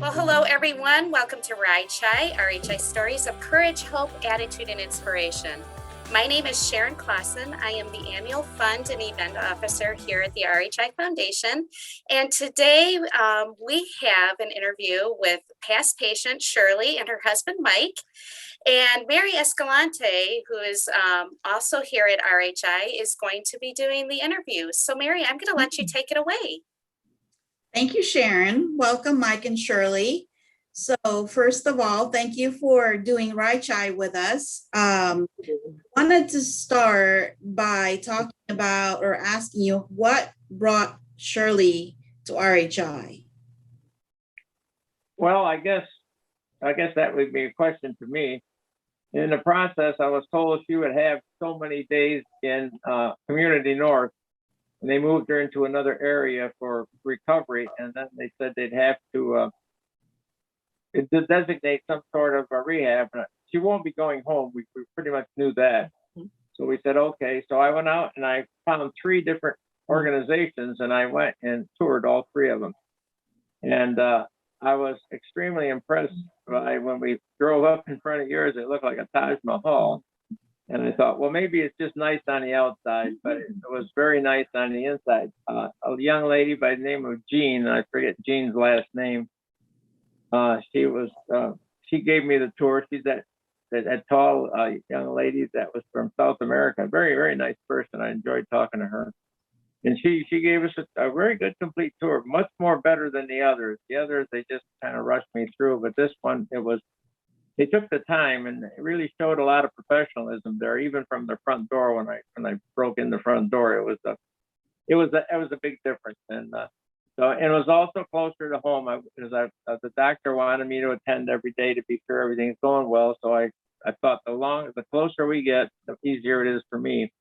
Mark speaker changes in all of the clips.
Speaker 1: Well, hello, everyone. Welcome to RHI Stories of Courage, Hope, Attitude, and Inspiration. My name is Sharon Clausen. I am the Annual Fund and Event Officer here at the RHI Foundation. And today we have an interview with past patient Shirley and her husband Mike, and Mary Escalante, who is also here at RHI, is going to be doing the interview. So Mary, I'm going to let you take it away.
Speaker 2: Thank you, Sharon. Welcome, Mike and Shirley. So first of all, thank you for doing RHI with us. Wanted to start by talking about or asking you what brought Shirley to RHI?
Speaker 3: Well, I guess that would be a question to me. In the process, I was told she would have so many days in Community North, and they moved her into another area for recovery, and then they said they'd have to designate some sort of a rehab. She won't be going home. We pretty much knew that. So we said, okay. So I went out and I found 3 different organizations, and I went and toured all 3 of them. And I was extremely impressed by when we drove up in front of yours, it looked like a Taj Mahal. And I thought, well, maybe it's just nice on the outside, but it was very nice on the inside. A young lady by the name of Jean, I forget Jean's last name. She gave me the tour. She's that tall young lady that was from South America. Very, very nice person. I enjoyed talking to her. And she gave us a very good complete tour, much more better than the others. The others, they just kind of rushed me through, but this one, they took the time, and it really showed a lot of professionalism there, even from the front door. When I broke in the front door, it was a big difference. And so, and it was also closer to home, because the doctor wanted me to attend every day to be sure everything's going well. So I thought the closer we get, the easier it is for me.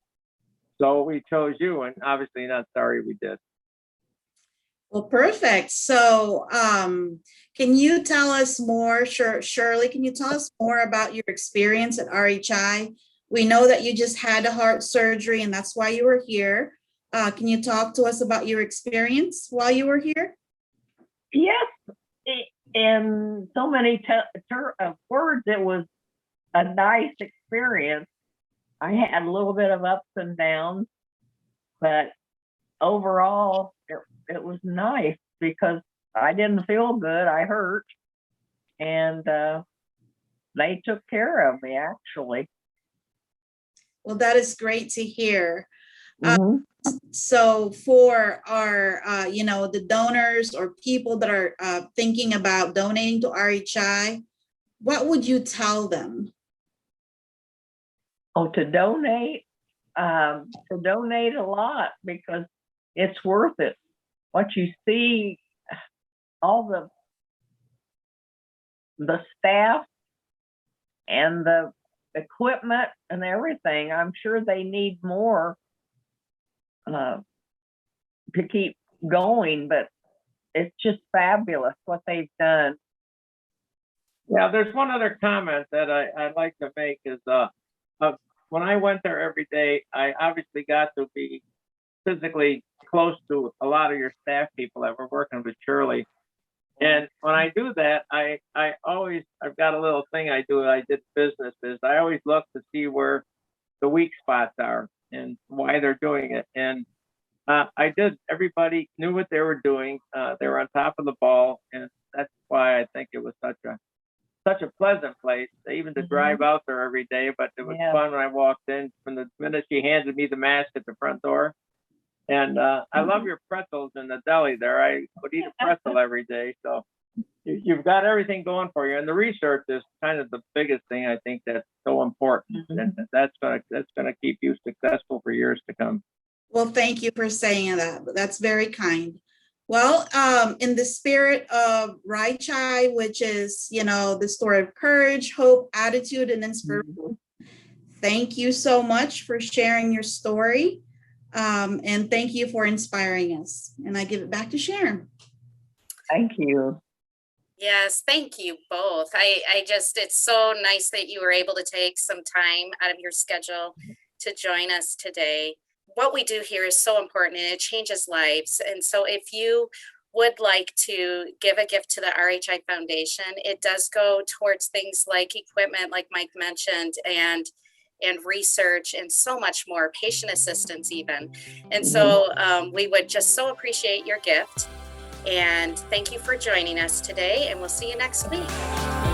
Speaker 3: So we chose you, and obviously not sorry we did.
Speaker 2: Well, perfect. So can you tell us more, Shirley, can you tell us more about your experience at RHI? We know that you just had a heart surgery, and that's why you were here. Can you talk to us about your experience while you were here?
Speaker 4: Yes, in so many words, it was a nice experience. I had a little bit of ups and downs, but overall, it was nice because I didn't feel good. I hurt, and they took care of me, actually.
Speaker 2: Well, that is great to hear.
Speaker 4: Mm-hmm.
Speaker 2: So for our, the donors or people that are thinking about donating to RHI, what would you tell them?
Speaker 4: Oh, to donate a lot, because it's worth it. What you see, all the staff and the equipment and everything, I'm sure they need more to keep going, but it's just fabulous what they've done.
Speaker 3: Yeah, there's one other comment that I'd like to make is when I went there every day, I obviously got to be physically close to a lot of your staff people that were working with Shirley. And when I do that, I've got a little thing I do. I did business is I always look to see where the weak spots are and why they're doing it. And everybody knew what they were doing. They were on top of the ball. And that's why I think it was such a pleasant place, even to drive out there every day. But it was fun when I walked in, from the minute she handed me the mask at the front door. And I love your pretzels in the deli there. I would eat a pretzel every day. So you've got everything going for you. And the research is kind of the biggest thing I think that's so important. And that's gonna keep you successful for years to come.
Speaker 2: Well, thank you for saying that. That's very kind. Well, in the spirit of RHI, which is, the story of courage, hope, attitude, and inspiration, thank you so much for sharing your story. And thank you for inspiring us. And I give it back to Sharon.
Speaker 4: Thank you.
Speaker 1: Yes, thank you both. It's so nice that you were able to take some time out of your schedule to join us today. What we do here is so important, and it changes lives. And so if you would like to give a gift to the RHI Foundation, it does go towards things like equipment, like Mike mentioned, and research and so much more, patient assistance even. And so we would just so appreciate your gift. And thank you for joining us today, and we'll see you next week.